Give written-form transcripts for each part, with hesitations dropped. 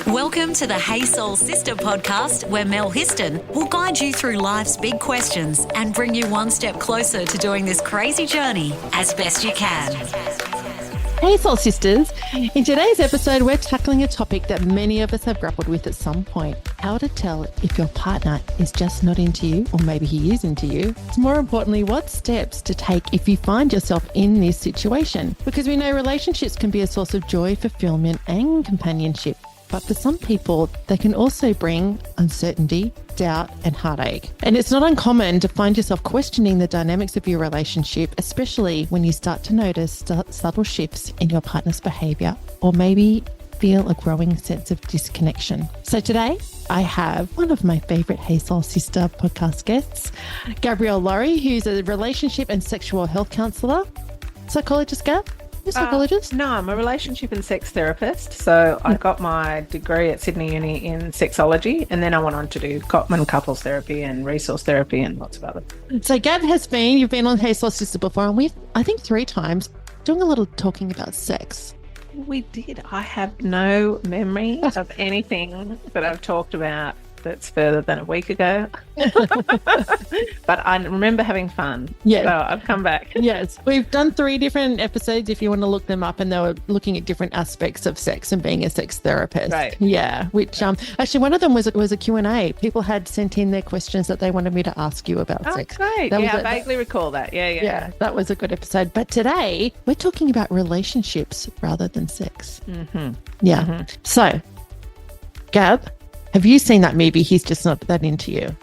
Welcome to the Hey Soul Sista podcast, where Mel Histon will guide you through life's big questions and bring you one step closer to doing this crazy journey as best you can. Hey Soul Sisters, in today's episode we're tackling a topic that many of us have grappled with at some point: how to tell if your partner is just not into you, or maybe he is into you. More importantly, what steps to take if you find yourself in this situation, because we know relationships can be a source of joy, fulfilment and companionship. But for some people, they can also bring uncertainty, doubt, and heartache. And it's not uncommon to find yourself questioning the dynamics of your relationship, especially when you start to notice subtle shifts in your partner's behaviour, or maybe feel a growing sense of disconnection. So today, I have one of my favourite Hey Soul Sista podcast guests, Gabrielle Lawrie, who's a relationship and sexual health counsellor. Psychologist, Gab? Psychologist? No, I'm a relationship and sex therapist. So I got my degree at Sydney Uni in sexology, and then I went on to do couples therapy and resource therapy and lots of other. So Gab you've been on Hey Soul Sista before, and we've, I think 3 times, doing a lot of talking about sex. We did. I have no memory of anything that I've talked about that's further than a week ago. But I remember having fun. Yeah. So I've come back. Yes. We've done 3 different episodes if you want to look them up, and they were looking at different aspects of sex and being a sex therapist. Right. Yeah. Which actually one of them was a Q&A. People had sent in their questions that they wanted me to ask you about sex. Great. I vaguely recall that. Yeah. That was a good episode. But today we're talking about relationships rather than sex. Mm-hmm. Yeah. Mm-hmm. So, Gab, have you seen that movie, He's Just Not That Into You?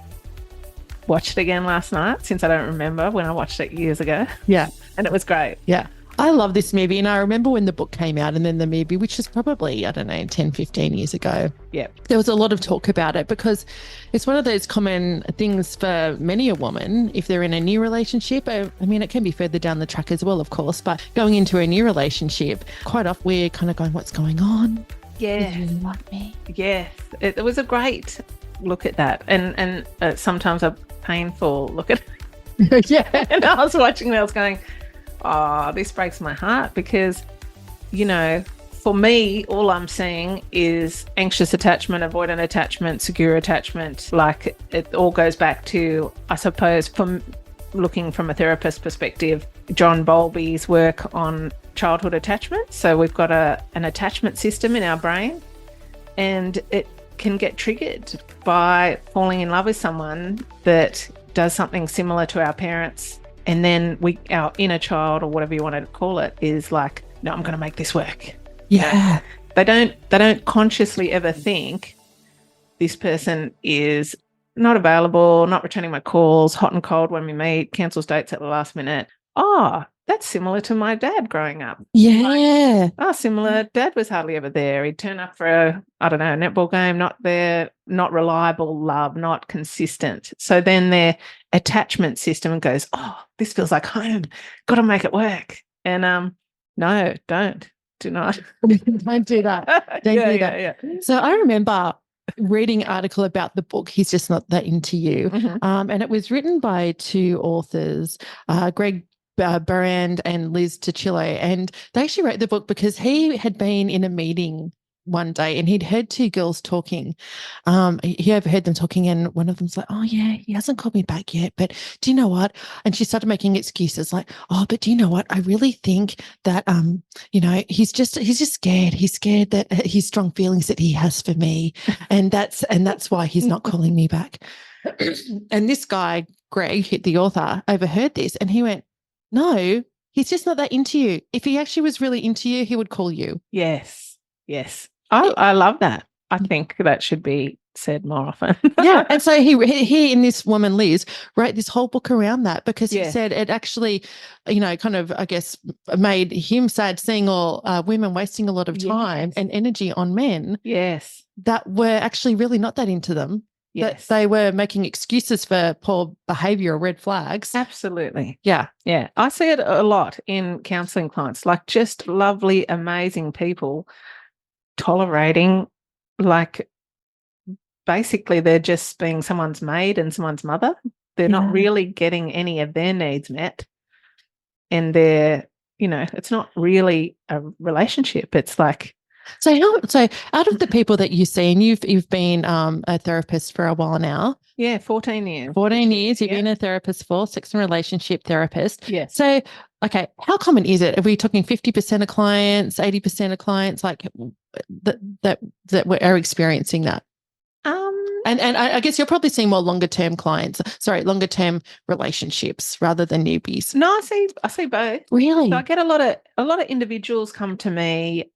Watched it again last night, since I don't remember when I watched it years ago. Yeah. And it was great. Yeah. I love this movie, and I remember when the book came out and then the movie, which is probably, 10, 15 years ago. Yeah. There was a lot of talk about it because it's one of those common things for many a woman if they're in a new relationship. I mean, it can be further down the track as well, of course, but going into a new relationship, quite often we're kind of going, what's going on? Yeah. Do you really like me? Yes. It was a great look at that, and sometimes a painful look at it. Yeah. And I was watching it, I was going, oh, this breaks my heart, because, for me, all I'm seeing is anxious attachment, avoidant attachment, secure attachment. Like, it all goes back to, I suppose, from looking from a therapist perspective, John Bowlby's work on childhood attachment. So we've got an attachment system in our brain, and it can get triggered by falling in love with someone that does something similar to our parents. And then our inner child, or whatever you want to call it, is like, no, I'm going to make this work. Yeah. They don't consciously ever think this person is not available, not returning my calls, hot and cold when we meet, cancels dates at the last minute. Oh, that's similar to my dad growing up. Yeah. Similar. Dad was hardly ever there. He'd turn up for a netball game, not there, not reliable love, not consistent. So then their attachment system goes, oh, this feels like home. Got to make it work. And no, don't. Do not. Don't do that. Don't do that. Yeah. So I remember reading an article about the book, He's Just Not That Into You. Mm-hmm. And it was written by 2 authors, Greg Berrand and Liz Tuccillo. And they actually wrote the book because he had been in a meeting one day and he'd heard 2 girls talking. He overheard them talking, and one of them's like, oh yeah, he hasn't called me back yet, but do you know what? And she started making excuses like, oh, but do you know what? I really think that he's just scared. He's scared that his strong feelings that he has for me, and that's why he's not calling me back. And this guy, Greg, the author, overheard this, and he went, no, he's just not that into you. If he actually was really into you, he would call you. Yes. I love that. I think that should be said more often. Yeah. And so he and this woman, Liz, wrote this whole book around that, because he said it actually, kind of, I guess, made him sad seeing all women wasting a lot of time and energy on men that were actually really not that into them. Yes. That they were making excuses for poor behaviour or red flags. Absolutely. Yeah. Yeah. I see it a lot in counselling clients, like just lovely, amazing people tolerating, like, basically they're just being someone's maid and someone's mother. They're not really getting any of their needs met. And they're, it's not really a relationship. It's like, So out of the people that you see, and you've been a therapist for a while now. yeah, 14 years. 14 years you've been a therapist for, sex and relationship therapist. Yes. So, okay, how common is it? Are we talking 50% of clients, 80% of clients, like that are experiencing that? And I guess you're probably seeing more longer term relationships rather than newbies. No, I see both. Really? So I get a lot of individuals come to me,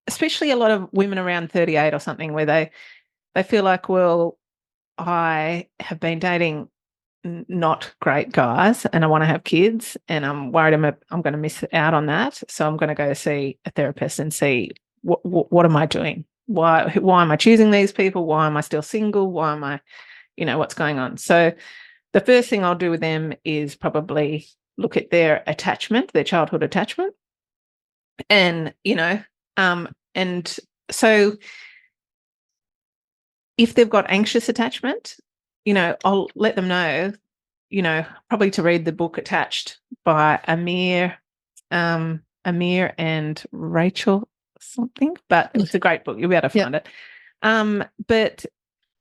especially a lot of women around 38 or something, where they feel like, well, I have been dating not great guys and I want to have kids, and I'm worried I'm going to miss out on that. So I'm going to go see a therapist and see what am I doing? Why am I choosing these people? Why am I still single? Why am I, what's going on? So the first thing I'll do with them is probably look at their attachment, their childhood attachment. And, and so if they've got anxious attachment, I'll let them know, probably to read the book Attached by Amir and Rachel something, but it's a great book. You'll be able to find it. But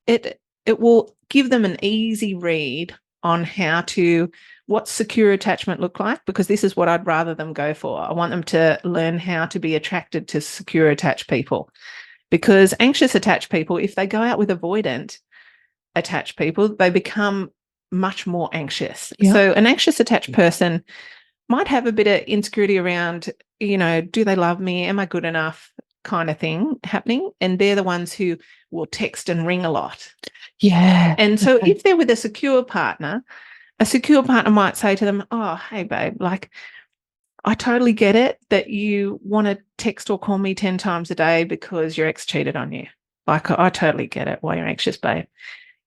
it will give them an easy read on what secure attachment look like, because this is what I'd rather them go for. I want them to learn how to be attracted to secure attached people, because anxious attached people, if they go out with avoidant attached people, they become much more anxious. Yep. So an anxious attached person might have a bit of insecurity around, do they love me? Am I good enough? Kind of thing happening. And they're the ones who will text and ring a lot. Yeah. And so if they're with a secure partner might say to them, oh, hey, babe, like, I totally get it that you want to text or call me 10 times a day because your ex cheated on you. Like, I totally get it why you're anxious, babe.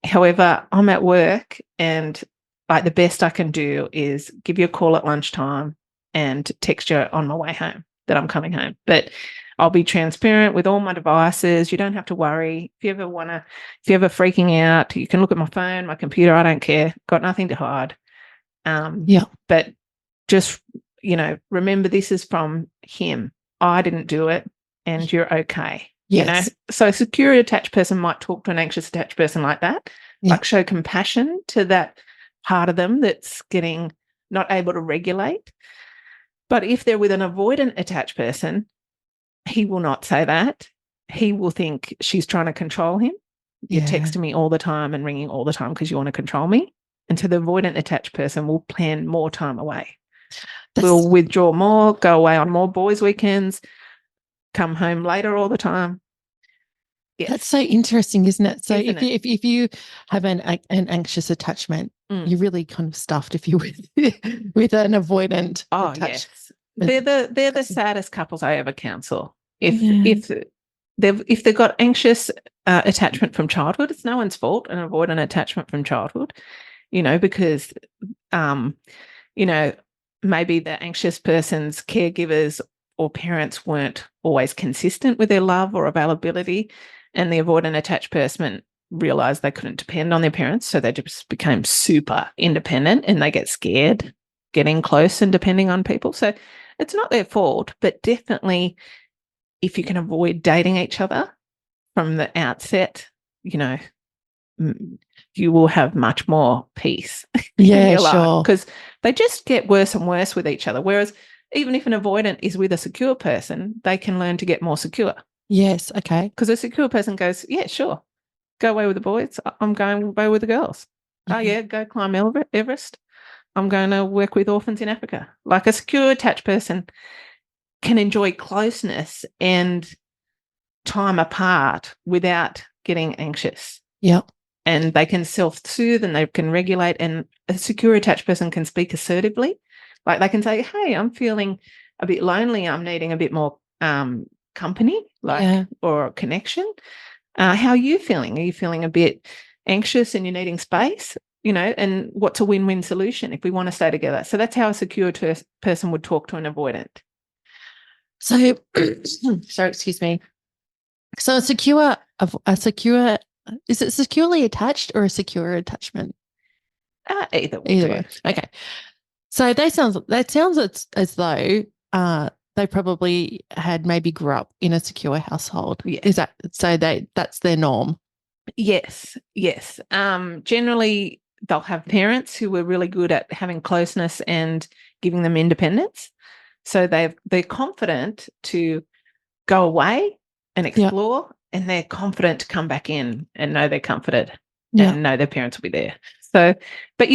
However, I'm at work and like the best I can do is give you a call at lunchtime and text you on my way home that I'm coming home. But I'll be transparent with all my devices. You don't have to worry. If you ever freaking out, you can look at my phone, my computer. I don't care. Got nothing to hide. But just, remember this is from him. I didn't do it and you're okay. Yes. So a secure attached person might talk to an anxious attached person like that, like show compassion to that part of them that's getting not able to regulate. But if they're with an avoidant attached person, he will not say that. He will think she's trying to control him. You're texting me all the time and ringing all the time because you want to control me. And so the avoidant attached person will plan more time away. We'll withdraw more, go away on more boys' weekends, come home later all the time. Yes. That's so interesting, isn't it? So if you have an anxious attachment, you're really kind of stuffed if you're with an avoidant. Oh, yes. They're the saddest couples I ever counsel. If they've got anxious attachment from childhood, it's no one's fault, an avoidant attachment from childhood, because maybe the anxious person's caregivers or parents weren't always consistent with their love or availability, and the avoidant attached person realised they couldn't depend on their parents, so they just became super independent and they get scared getting close and depending on people. So it's not their fault, but definitely if you can avoid dating each other from the outset, you will have much more peace. Yeah, sure. Because they just get worse and worse with each other. Whereas even if an avoidant is with a secure person, they can learn to get more secure. Yes, okay. Because a secure person goes, yeah, sure, go away with the boys. I'm going away with the girls. Oh, yeah, go climb Everest. I'm going to work with orphans in Africa. Like a secure attached person can enjoy closeness and time apart without getting anxious. Yeah. And they can self-soothe and they can regulate, and a secure attached person can speak assertively. Like they can say, hey, I'm feeling a bit lonely. I'm needing a bit more company, or connection. How are you feeling? Are you feeling a bit anxious and you're needing space? And what's a win-win solution if we want to stay together? So that's how a secure person would talk to an avoidant. So, sorry, excuse me. So a secure, is it securely attached or a secure attachment? Either way. Okay. So that sounds as though they probably had maybe grew up in a secure household. Yeah. Is that so? That's their norm. Yes. Generally, they'll have parents who were really good at having closeness and giving them independence. So they're confident to go away and explore, and they're confident to come back in and know they're comforted and know their parents will be there. So, but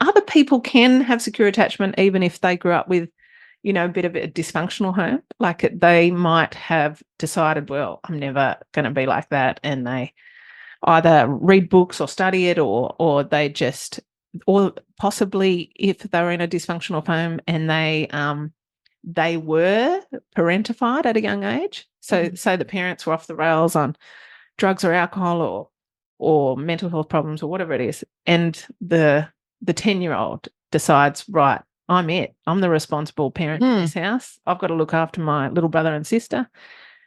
other people can have secure attachment even if they grew up with, a bit of a dysfunctional home. Like they might have decided, well, I'm never going to be like that, and they either read books or study it, or they just, or possibly if they were in a dysfunctional home and they were parentified at a young age. So the parents were off the rails on drugs or alcohol or mental health problems or whatever it is, and the 10-year-old decides, right, I'm the responsible parent in this house. I've got to look after my little brother and sister.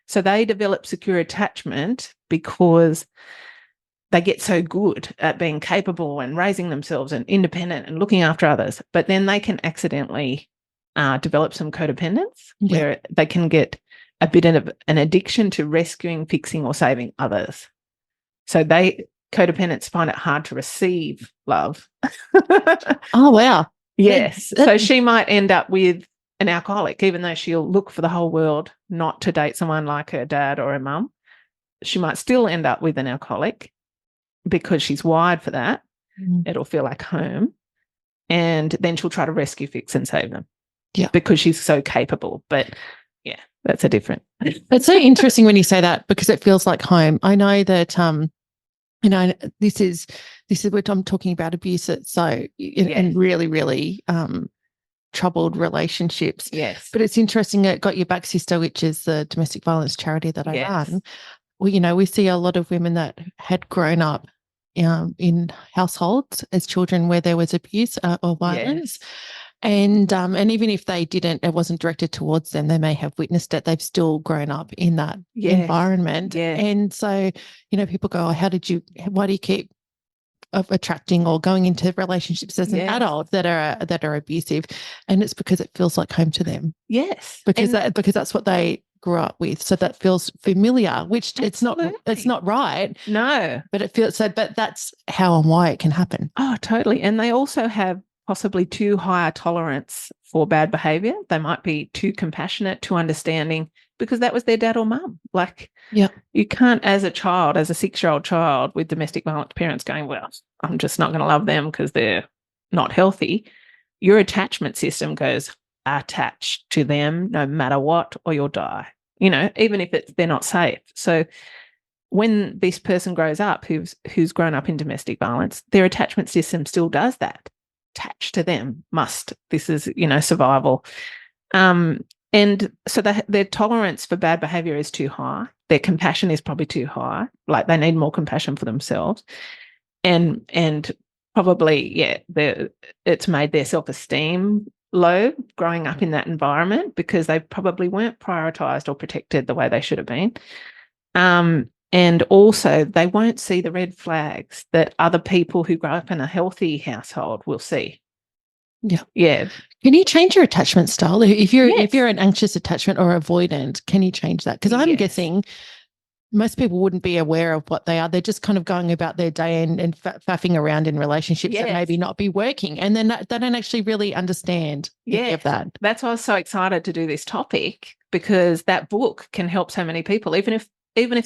So they develop secure attachment because they get so good at being capable and raising themselves and independent and looking after others, but then they can accidentally develop some codependence where they can get a bit of an addiction to rescuing, fixing, or saving others. So codependents find it hard to receive love. Oh, wow. Yes. So she might end up with an alcoholic, even though she'll look for the whole world not to date someone like her dad or her mum. She might still end up with an alcoholic because she's wired for that. It'll feel like home. And then she'll try to rescue, fix, and save them. Yeah. Because she's so capable. But yeah, that's a different. It's so interesting when you say that, because it feels like home. I know that this is what I'm talking about, abuse. And really, really troubled relationships. Yes. But it's interesting, it Got Your Back Sister, which is the domestic violence charity that I run. Well, we see a lot of women that had grown up in households as children where there was abuse or violence. Yes. And even if they didn't, it wasn't directed towards them, they may have witnessed it. They've still grown up in that environment. Yes. And so, people go, why do you keep attracting or going into relationships as an adult that are abusive? And it's because it feels like home to them. Yes. Because that's what they grew up with. So that feels familiar, which it's not right. No. But it feels so, but that's how and why it can happen. Oh, totally. And they also have possibly too high a tolerance for bad behaviour. They might be too compassionate, too understanding, because that was their dad or mum. Like, you can't, as a 6-year-old child with domestic violence parents going, well, I'm just not going to love them because they're not healthy. Your attachment system goes, attached to them no matter what, or you'll die, even if they're not safe. So when this person grows up who's grown up in domestic violence, their attachment system still does that. Attached to them, this is, survival. And so their tolerance for bad behaviour is too high. Their compassion is probably too high. Like they need more compassion for themselves. And probably, it's made their self-esteem low growing up in that environment because they probably weren't prioritised or protected the way they should have been. And also they won't see the red flags that other people who grow up in a healthy household will see. Yeah. Yeah. Can you change your attachment style? If you're an anxious attachment or avoidant, can you change that? Because I'm guessing most people wouldn't be aware of what they are. They're just kind of going about their day and faffing around in relationships that maybe not be working. And then they don't actually really understand any of that. That's why I was so excited to do this topic, because that book can help so many people, even if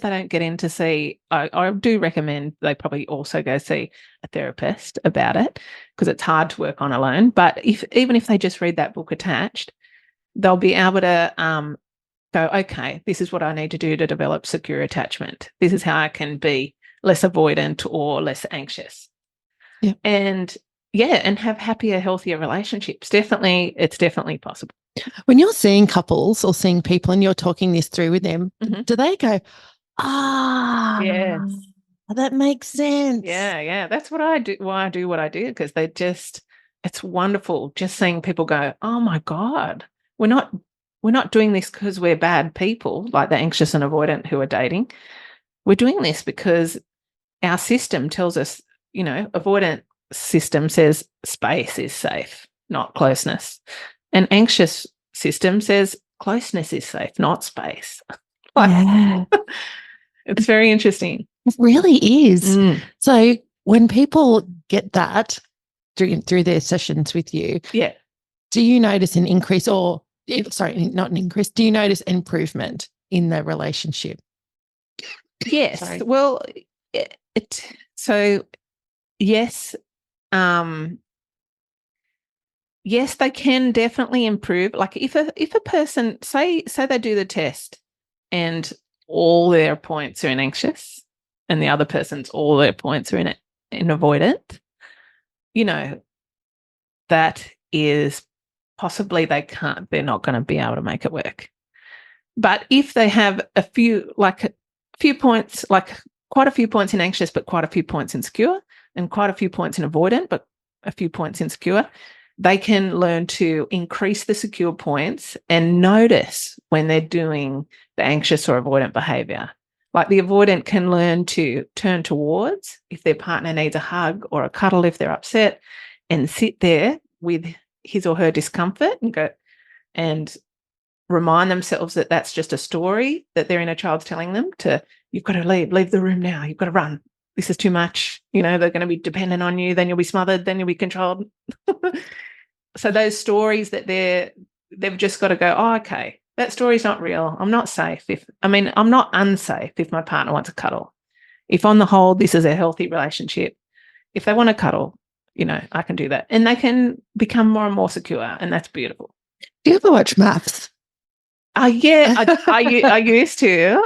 they don't get in to see, I do recommend they probably also go see a therapist about it, because it's hard to work on alone. But even if they just read that book attached, they'll be able to go, okay, this is what I need to do to develop secure attachment. This is how I can be less avoidant or less anxious. Yeah. And have happier, healthier relationships. It's definitely possible. When you're seeing couples or seeing people and you're talking this through with them, do they go, yes, that makes sense? Yeah. That's what I do. Why I do what I do, because it's wonderful just seeing people go, oh my God, we're not doing this because we're bad people, like the anxious and avoidant who are dating. We're doing this because our system tells us, avoidant system says space is safe. not closeness. An anxious system says closeness is safe, not space. Yeah. It's very interesting. It really is. Mm. So when people get that through their sessions with you, Yeah. do you notice an increase or, sorry, not an increase, do you notice improvement in the relationship? Yes. Sorry. Well, yes, yes, they can definitely improve. Like if a person say they do the test and all their points are in anxious and the other person's all their points are in avoidant, that is possibly they're not going to be able to make it work. But if they have a few points, like quite a few points in anxious, but quite a few points in secure, and quite a few points in avoidant, but a few points in secure, they can learn to increase the secure points and notice when they're doing the anxious or avoidant behaviour. Like the avoidant can learn to turn towards if their partner needs a hug or a cuddle if they're upset, and sit there with his or her discomfort and go and remind themselves that that's just a story that their inner child's telling them you've got to leave the room now, you've got to run. This is too much. They're going to be dependent on you. Then you'll be smothered. Then you'll be controlled. So those stories that they've just got to go, oh, okay, that story's not real. I'm not safe. I'm not unsafe if my partner wants a cuddle. If on the whole, this is a healthy relationship, if they want to cuddle, I can do that. And they can become more and more secure. And that's beautiful. Do you ever watch maths? Yeah, I used to.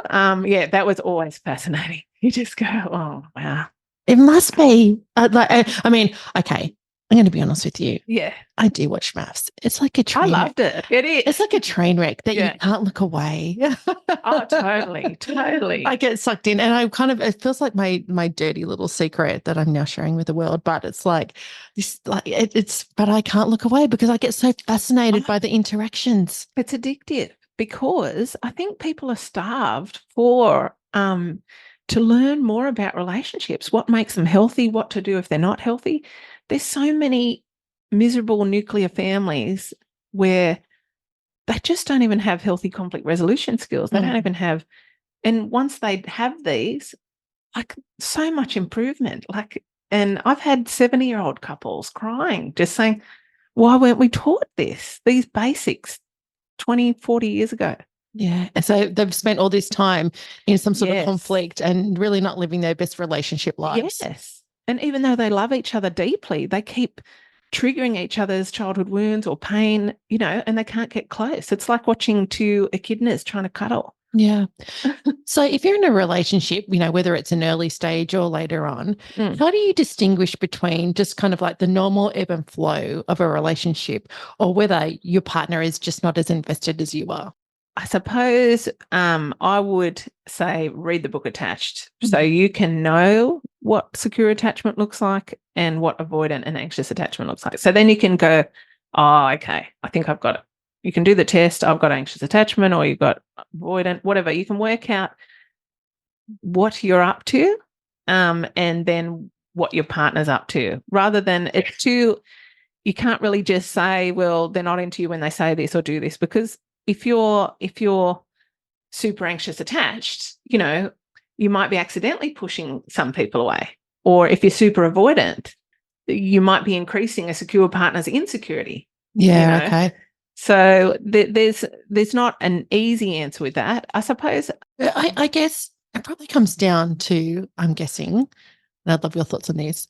Yeah, that was always fascinating. You just go, oh, wow. It must be. Okay, I'm going to be honest with you. Yeah. I do watch maths. It's like a train I loved it. It is. It's like a train wreck that you can't look away. Oh, totally. I get sucked in, and it feels like my dirty little secret that I'm now sharing with the world, but it's like this, but I can't look away because I get so fascinated by the interactions. It's addictive because I think people are starved for to learn more about relationships, what makes them healthy, what to do if they're not healthy. There's so many miserable nuclear families where they just don't even have healthy conflict resolution skills. They don't even have, and once they have these, so much improvement. And I've had 70-year-old couples crying, just saying, why weren't we taught these basics 20, 40 years ago? Yeah. And so they've spent all this time in some sort of conflict and really not living their best relationship lives. Yes. And even though they love each other deeply, they keep triggering each other's childhood wounds or pain, and they can't get close. It's like watching two echidnas trying to cuddle. Yeah. So if you're in a relationship, whether it's an early stage or later on, how do you distinguish between just kind of like the normal ebb and flow of a relationship or whether your partner is just not as invested as you are? I suppose I would say read the book Attached, so you can know what secure attachment looks like and what avoidant and anxious attachment looks like. So then you can go, oh, okay, I think I've got it. You can do the test, I've got anxious attachment, or you've got avoidant, whatever. You can work out what you're up to and then what your partner's up to, rather than you can't really just say, well, they're not into you when they say this or do this, because if you're super anxious attached, you might be accidentally pushing some people away. Or if you're super avoidant, you might be increasing a secure partner's insecurity. Yeah, okay. So there's not an easy answer with that. I suppose. I guess it probably comes down to, I'm guessing, and I'd love your thoughts on this,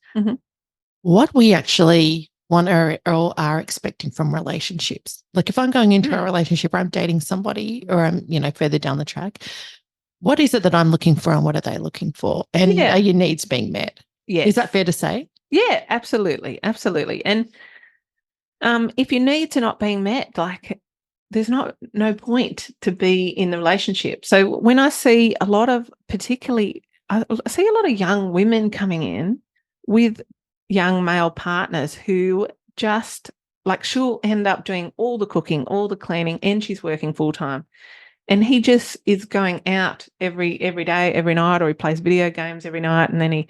what we actually want or are expecting from relationships. Like if I'm going into a relationship or I'm dating somebody or I'm, further down the track, what is it that I'm looking for and what are they looking for? And are your needs being met? Yes. Is that fair to say? Yeah, absolutely. Absolutely. And if your needs are not being met, there's no point to be in the relationship. So when I see I see a lot of young women coming in with young male partners who just she'll end up doing all the cooking, all the cleaning, and she's working full time. And he just is going out every day, every night, or he plays video games every night, and then he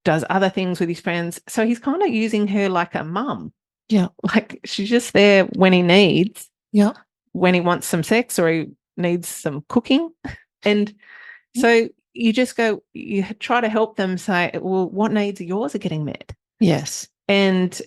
does other things with his friends. So he's kind of using her like a mum. Yeah. Like she's just there when he needs, Yeah. when he wants some sex or he needs some cooking. And so you try to help them say, well, what needs of yours are getting met? Yes. And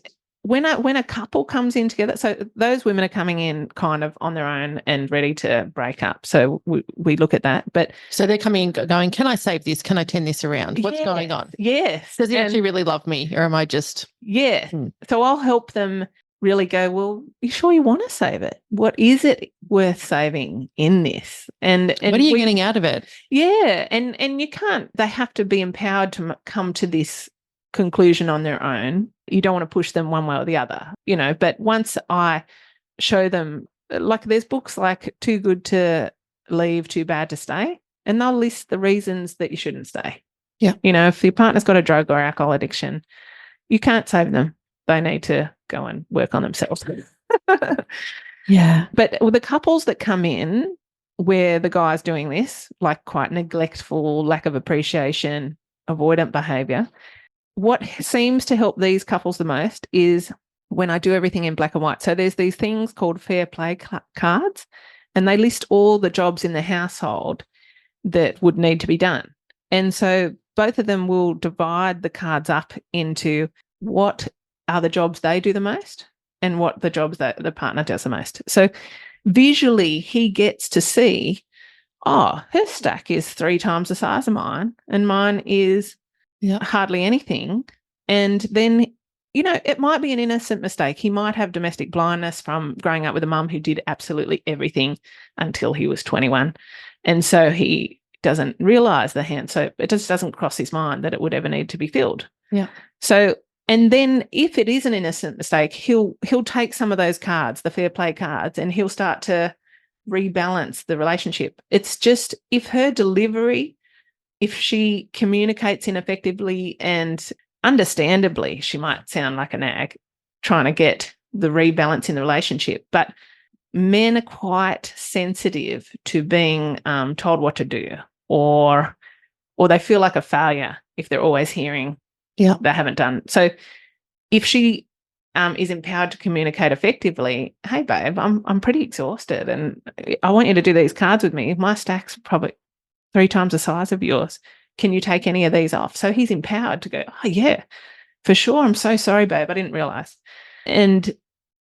when a couple comes in together, so those women are coming in kind of on their own and ready to break up. So we look at that. But so they're coming in going, can I save this? Can I turn this around? What's going on? Yes. Does he actually really love me, or am I just? Yeah. So I'll help them really go, well, you sure you want to save it? What is it worth saving in this? And what are you getting out of it? Yeah. And you can't, they have to be empowered to come to this conclusion on their own. You don't want to push them one way or the other, but once I show them, like there's books like Too Good to Leave, Too Bad to Stay, and they'll list the reasons that you shouldn't stay. Yeah. If your partner's got a drug or alcohol addiction, you can't save them. They need to go and work on themselves. Yeah. But with the couples that come in where the guy's doing this, like quite neglectful, lack of appreciation, avoidant behaviour, what seems to help these couples the most is when I do everything in black and white. So there's these things called fair play cards, and they list all the jobs in the household that would need to be done. And so both of them will divide the cards up into what are the jobs they do the most and what the jobs that the partner does the most. So visually he gets to see, oh, her stack is 3 times the size of mine and mine is hardly anything. And then, it might be an innocent mistake. He might have domestic blindness from growing up with a mum who did absolutely everything until he was 21. And so he doesn't realise the hand soap. It just doesn't cross his mind that it would ever need to be filled. Yeah. So, and then if it is an innocent mistake, he'll take some of those cards, the fair play cards, and he'll start to rebalance the relationship. It's just if her delivery, if she communicates ineffectively and understandably, she might sound like a nag trying to get the rebalance in the relationship. But men are quite sensitive to being told what to do, or they feel like a failure if they're always hearing they haven't done. So if she is empowered to communicate effectively, hey, babe, I'm pretty exhausted and I want you to do these cards with me. My stack's probably 3 times the size of yours. Can you take any of these off? So he's empowered to go, oh, yeah, for sure. I'm so sorry, babe. I didn't realise. And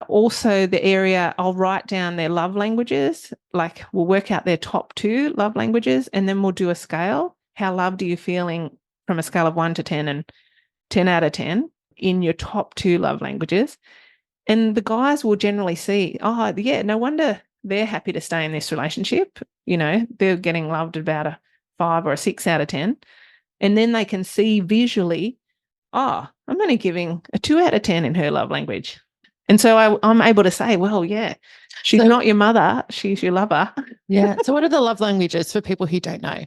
also the area, I'll write down their love languages. Like we'll work out their top 2 love languages and then we'll do a scale. How loved are you feeling from a scale of 1 to 10 and 10 out of 10 in your top 2 love languages? And the guys will generally see, oh, yeah, no wonder they're happy to stay in this relationship. They're getting loved about a 5 or a 6 out of 10. And then they can see visually, oh, I'm only giving a 2 out of 10 in her love language. And so I'm able to say, well, yeah, she's not your mother, she's your lover. Yeah. So what are the love languages for people who don't know?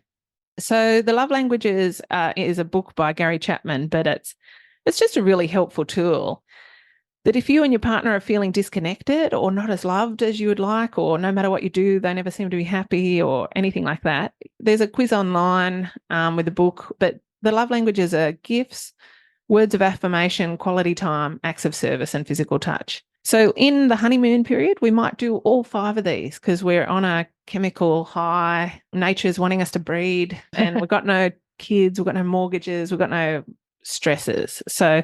So the love languages is a book by Gary Chapman, but it's just a really helpful tool that if you and your partner are feeling disconnected or not as loved as you would like, or no matter what you do, they never seem to be happy or anything like that, there's a quiz online with a book, but the love languages are gifts, words of affirmation, quality time, acts of service, and physical touch. So in the honeymoon period, we might do all 5 of these because we're on a chemical high. Nature's wanting us to breed and we've got no kids, we've got no mortgages, we've got no stresses. So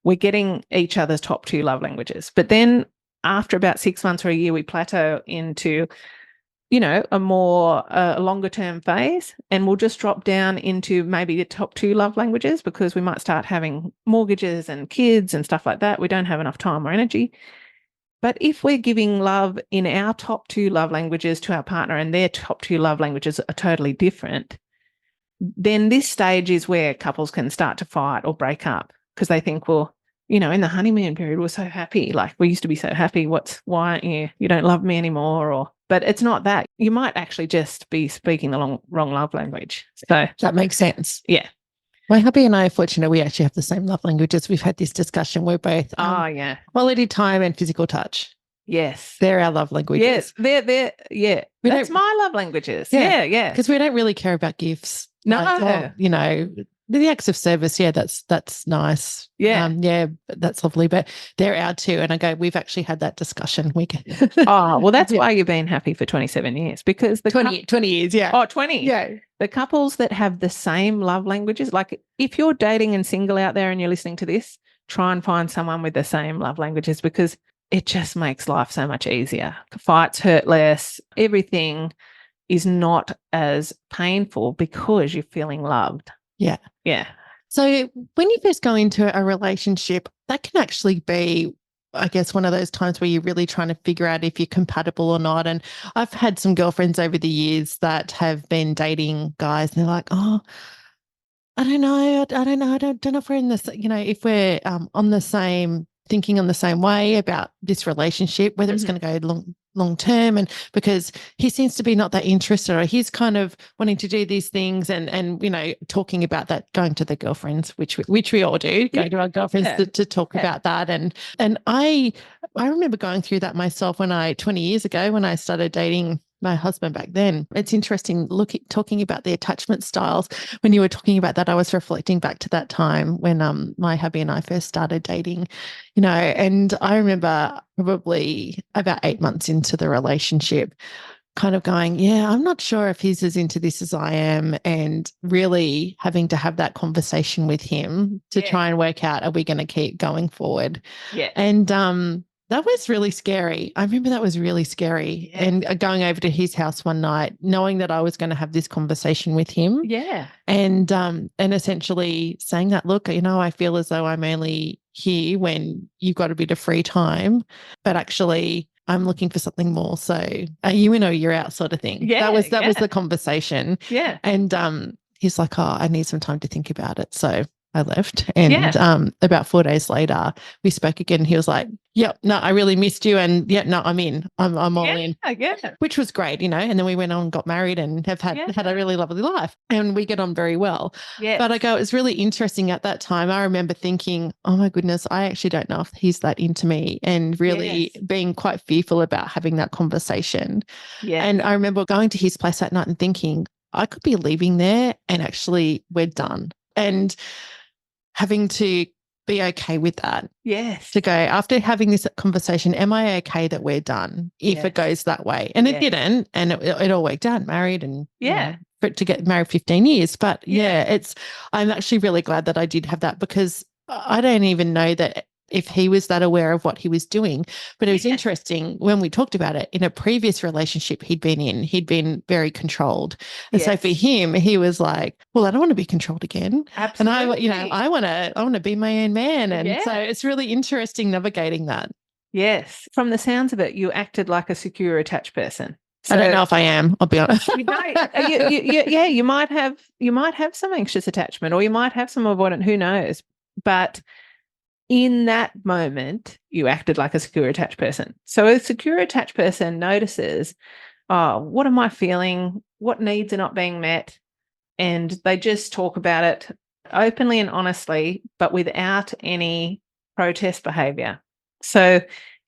we're getting each other's top 2 love languages. But then after about 6 months or a year, we plateau into, a more longer term phase, and we'll just drop down into maybe the top 2 love languages because we might start having mortgages and kids and stuff like that. We don't have enough time or energy. But if we're giving love in our top 2 love languages to our partner and their top 2 love languages are totally different, then this stage is where couples can start to fight or break up because they think, well, in the honeymoon period, we're so happy. Like we used to be so happy. Why aren't you? You don't love me anymore. But it's not that. You might actually just be speaking the wrong love language. So that makes sense. Yeah. My hubby and I are fortunate we actually have the same love languages. We've had this discussion. We're both quality time and physical touch. Yes. They're our love languages. Yes, that's my love languages. Yeah. Because we don't really care about gifts. No. Like, The acts of service, yeah, that's nice. Yeah. Yeah, that's lovely. But they're our two. And I go, we've actually had that discussion. Oh, well, that's why you've been happy for 27 years, because the 20 years, yeah. Oh, 20. Yeah. The couples that have the same love languages, like if you're dating and single out there and you're listening to this, try and find someone with the same love languages, because it just makes life so much easier. Fights hurt less. Everything is not as painful because you're feeling loved. Yeah. Yeah. So when you first go into a relationship, that can actually be, I guess, one of those times where you're really trying to figure out if you're compatible or not. And I've had some girlfriends over the years that have been dating guys and they're like, oh, I don't know. I don't know. I don't know if we're in this, if we're on the same, thinking on the same way about this relationship, whether it's going to go long term. And because he seems to be not that interested, or he's kind of wanting to do these things and talking about that, going to the girlfriends, which we all do, go to our girlfriends to talk about that. And I remember going through that myself 20 years ago when I started dating my husband back then. It's interesting talking about the attachment styles. When you were talking about that, I was reflecting back to that time when my hubby and I first started dating, and I remember probably about 8 months into the relationship kind of going, yeah, I'm not sure if he's as into this as I am, and really having to have that conversation with him to try and work out, are we going to keep going forward? Yeah. And that was really scary. I remember that was really scary. Yeah. And going over to his house one night, knowing that I was going to have this conversation with him. Yeah. And essentially saying that, look, I feel as though I'm only here when you've got a bit of free time, but actually I'm looking for something more. So are you in or you're out, sort of thing. Yeah. That was the conversation. Yeah. And he's like, oh, I need some time to think about it. So I left, and about 4 days later we spoke again. He was like, yep, no, I really missed you, and no, I'm in. I'm all in. Yeah. Which was great, and then we went on and got married and have had a really lovely life, and we get on very well. Yeah. But I go, it was really interesting at that time. I remember thinking, oh my goodness, I actually don't know if he's that into me, and really being quite fearful about having that conversation. Yeah. And I remember going to his place that night and thinking, I could be leaving there and actually we're done. And having to be okay with that. Yes. To go, after having this conversation, am I okay that we're done if it goes that way? And it didn't, and it all worked out, married, and for it to get married 15 years. But I'm actually really glad that I did have that, because I don't even know that if he was that aware of what he was doing. But it was interesting when we talked about it. In a previous relationship he'd been very controlled. And so for him, he was like, well, I don't want to be controlled again. Absolutely. And I want to be my own man. And so it's really interesting navigating that. Yes. From the sounds of it, you acted like a secure, attached person. So, I don't know if I am, I'll be honest. You might have some anxious attachment, or you might have some avoidant, who knows? But in that moment, you acted like a secure, attached person. So a secure, attached person notices, oh, what am I feeling? What needs are not being met? And they just talk about it openly and honestly, but without any protest behaviour. So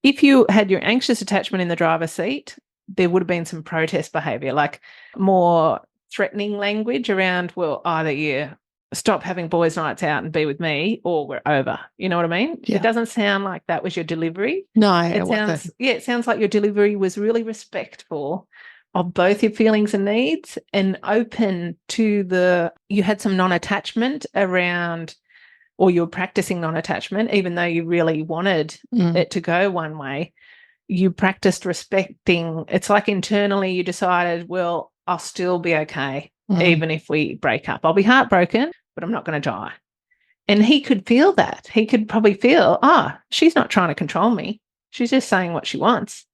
if you had your anxious attachment in the driver's seat, there would have been some protest behaviour, like more threatening language around, well, either you stop having boys' nights out and be with me, or we're over. You know what I mean? Yeah. It doesn't sound like that was your delivery. No, it sounds like your delivery was really respectful of both your feelings and needs, and open to you had some non-attachment around, or you were practicing non-attachment, even though you really wanted it to go one way. You practiced respecting. It's like internally you decided, well, I'll still be okay. Even if we break up, I'll be heartbroken, but I'm not going to die. And he could feel that. He could probably feel, she's not trying to control me. She's just saying what she wants.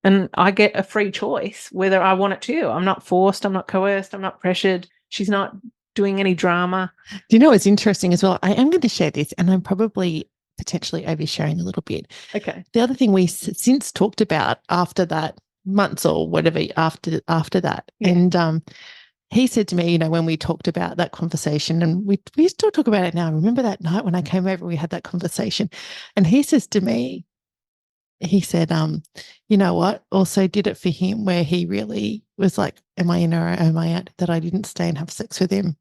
And I get a free choice whether I want it to. I'm not forced. I'm not coerced. I'm not pressured. She's not doing any drama. Do you know what's interesting as well? I am going to share this, and I'm probably potentially oversharing a little bit. Okay. The other thing we since talked about after that, months or whatever after that, and he said to me, when we talked about that conversation, and we still talk about it now. I remember that night when I came over, we had that conversation, and he says to me, he said, you know what, also did it for him, where he really was like, am I in or am I out, that I didn't stay and have sex with him?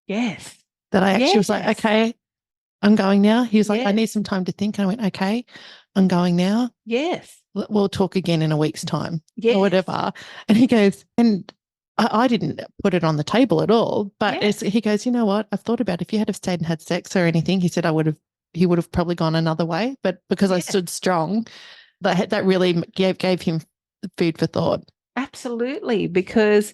Yes. that I actually was like, Yes. okay, I'm going now. He was like, I Yes. need some time to think. And I went, okay, I'm going now. Yes. We'll talk again in a week's time Yes. or whatever. And he goes, and I didn't put it on the table at all. But he goes, you know what? I've thought about if you had have stayed and had sex or anything, he said he would have probably gone another way. But because I stood strong, that really gave him food for thought. Absolutely, because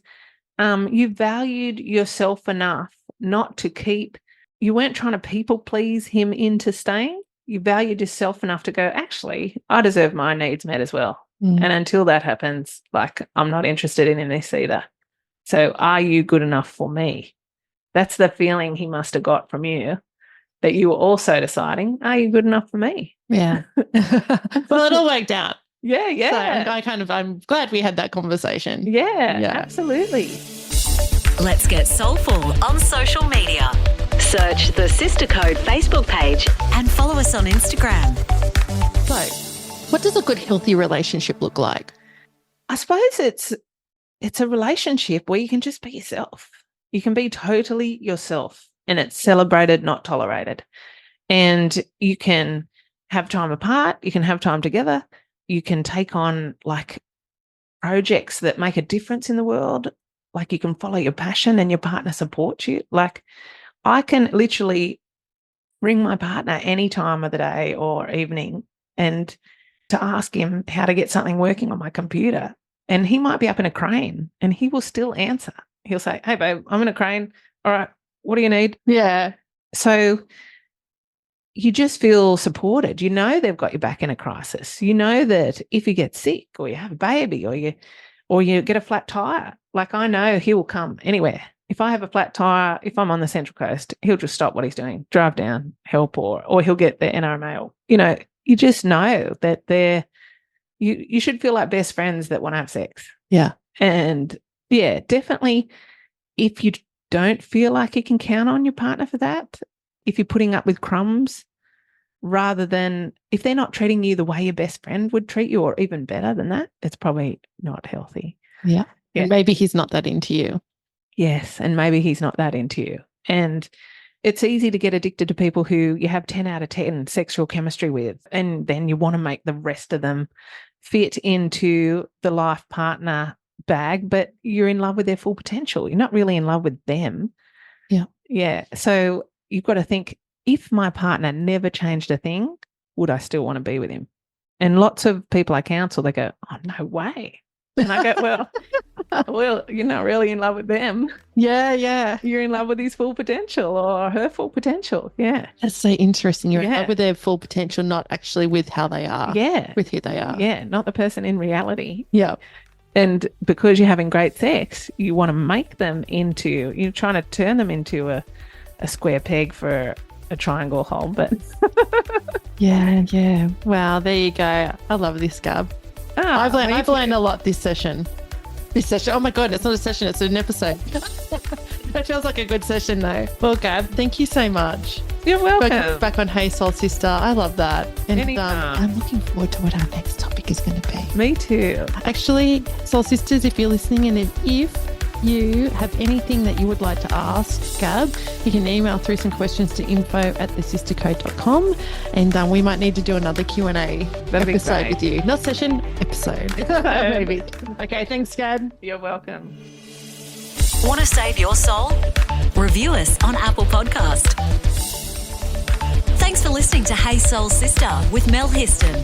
you valued yourself enough not to keep, you weren't trying to people please him into staying. You valued yourself enough to go, actually, I deserve my needs met as well. And until that happens, like, I'm not interested in this either. So are you good enough for me? That's the feeling he must have got from you, that you were also deciding, are you good enough for me? Yeah. Well, it all worked out. Yeah, yeah. So I'm glad we had that conversation. Yeah, absolutely. Let's get soulful on social media. Search the Sister Code Facebook page and follow us on Instagram. So, what does a good, healthy relationship look like? I suppose it's a relationship where you can just be yourself. You can be totally yourself, and it's celebrated, not tolerated. And you can have time apart. You can have time together. You can take on like projects that make a difference in the world. Like, you can follow your passion and your partner supports you. Like, I can literally ring my partner any time of the day or evening and to ask him how to get something working on my computer. And he might be up in a crane and he will still answer. He'll say, hey, babe, I'm in a crane. All right, what do you need? Yeah. So you just feel supported. You know they've got your back in a crisis. You know that if you get sick or you have a baby or you get a flat tire, like, I know he will come anywhere. If I have a flat tire, if I'm on the Central Coast, he'll just stop what he's doing, drive down, help, or he'll get the NRMA. You know, you just know that you should feel like best friends that want to have sex. Yeah. And yeah, definitely, if you don't feel like you can count on your partner for that, if you're putting up with crumbs, rather than if they're not treating you the way your best friend would treat you or even better than that, it's probably not healthy. Yeah. And maybe he's not that into you. Yes, and maybe he's not that into you. And it's easy to get addicted to people who you have 10 out of 10 sexual chemistry with, and then you want to make the rest of them fit into the life partner bag, but you're in love with their full potential. You're not really in love with them. Yeah. Yeah. So you've got to think, if my partner never changed a thing, would I still want to be with him? And lots of people I counsel, they go, oh, no way. And I go, well, you're not really in love with them. Yeah, yeah. You're in love with his full potential or her full potential. Yeah. That's so interesting. You're in love with their full potential, not actually with how they are. Yeah. With who they are. Yeah, not the person in reality. Yeah. And because you're having great sex, you want to make them into, you're trying to turn them into a square peg for a triangle hole. But yeah, yeah. Wow, there you go. I love this, Gab. Oh, I've learned a lot this session. Oh my God, it's not a session, it's an episode. That feels like a good session though. Well, Gab, thank you so much. You're welcome. Back on Hey Soul Sister. I love that. And Anytime. I'm looking forward to what our next topic is going to be. Me too. Actually, Soul Sisters, if you're listening and if you have anything that you would like to ask Gab, you can email through some questions to info@thesistercode.com, and we might need to do another Q&A episode with you. Not session, episode. Maybe. Okay, thanks, Gab. You're welcome. Want to save your soul? Review us on Apple Podcast. Thanks for listening to Hey Soul Sister with Mel Histon.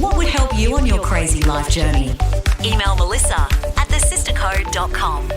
What would help you on your crazy life journey? Email Melissa@thesistercode.com.